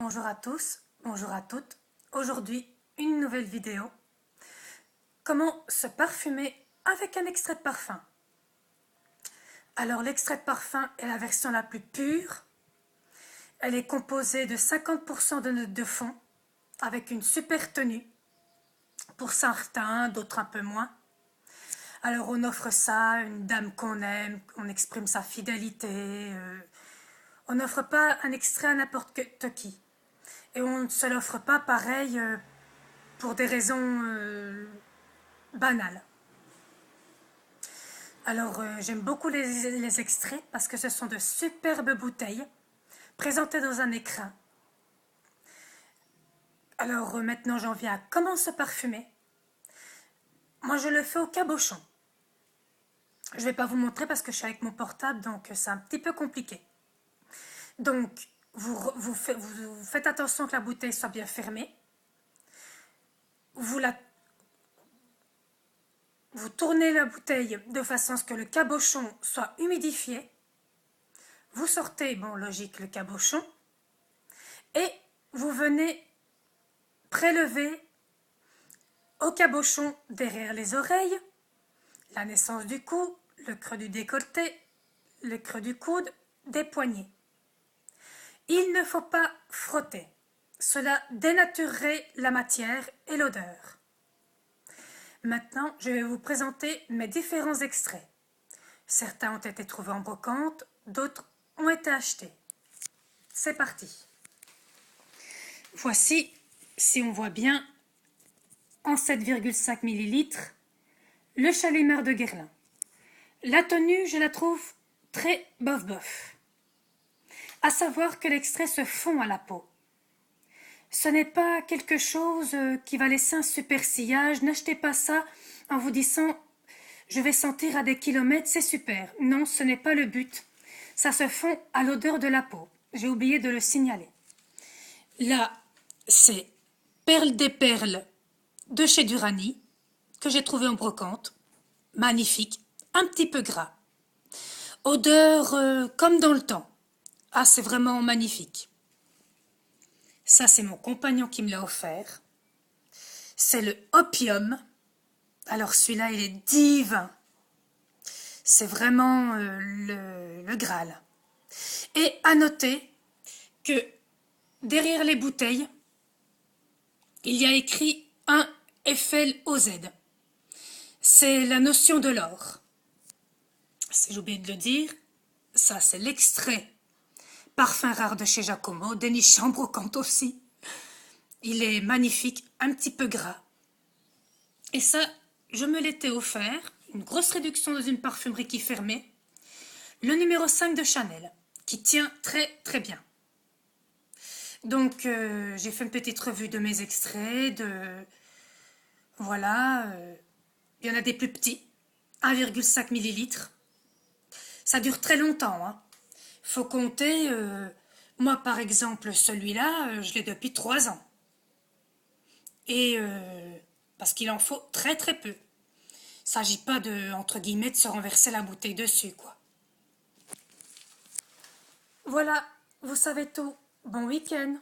Bonjour à tous, bonjour à toutes. Aujourd'hui, une nouvelle vidéo. Comment se parfumer avec un extrait de parfum. Alors l'extrait de parfum est la version la plus pure. Elle est composée de 50% de notes de fond avec une super tenue. Pour certains, d'autres un peu moins. Alors on offre ça à une dame qu'on aime, on exprime sa fidélité. On n'offre pas un extrait à n'importe qui. Et on ne se l'offre pas pareil pour des raisons banales. Alors j'aime beaucoup les extraits parce que ce sont de superbes bouteilles présentées dans un écrin. Alors maintenant j'en viens à comment se parfumer. Moi je le fais au cabochon. Je ne vais pas vous montrer parce que je suis avec mon portable donc c'est un petit peu compliqué. Donc vous faites attention que la bouteille soit bien fermée. Vous tournez la bouteille de façon à ce que le cabochon soit humidifié. Vous sortez, bon logique, le cabochon. Et vous venez prélever au cabochon derrière les oreilles, la naissance du cou, le creux du décolleté, le creux du coude, des poignets. Il ne faut pas frotter. Cela dénaturerait la matière et l'odeur. Maintenant, je vais vous présenter mes différents extraits. Certains ont été trouvés en brocante, d'autres ont été achetés. C'est parti. Voici, si on voit bien, en 7,5 ml, le Chalumeau de Guerlain. La tenue, je la trouve très bof-bof. À savoir que l'extrait se fond à la peau. Ce n'est pas quelque chose qui va laisser un super sillage. N'achetez pas ça en vous disant « je vais sentir à des kilomètres, c'est super ». Non, ce n'est pas le but. Ça se fond à l'odeur de la peau. J'ai oublié de le signaler. Là, c'est Perle des Perles de chez Durani, que j'ai trouvé en brocante. Magnifique, un petit peu gras. Odeur comme dans le temps. Ah, c'est vraiment magnifique. Ça, c'est mon compagnon qui me l'a offert. C'est le Opium. Alors celui-là, il est divin. C'est vraiment le Graal. Et à noter que derrière les bouteilles, il y a écrit 1 FLOZ. C'est la notion de l'or. Si j'ai oublié de le dire, ça c'est l'extrait parfum rare de chez Giacomo, déniché en brocante aussi. Il est magnifique, un petit peu gras. Et ça, je me l'étais offert, une grosse réduction dans une parfumerie qui fermait. Le numéro 5 de Chanel, qui tient très très bien. Donc j'ai fait une petite revue de mes extraits, voilà, il y en a des plus petits, 1,5 ml. Ça dure très longtemps, hein. Faut compter, moi par exemple celui-là, je l'ai depuis 3 ans. Et parce qu'il en faut très très peu. Il ne s'agit pas entre guillemets, de se renverser la bouteille dessus, quoi. Voilà, vous savez tout. Bon week-end.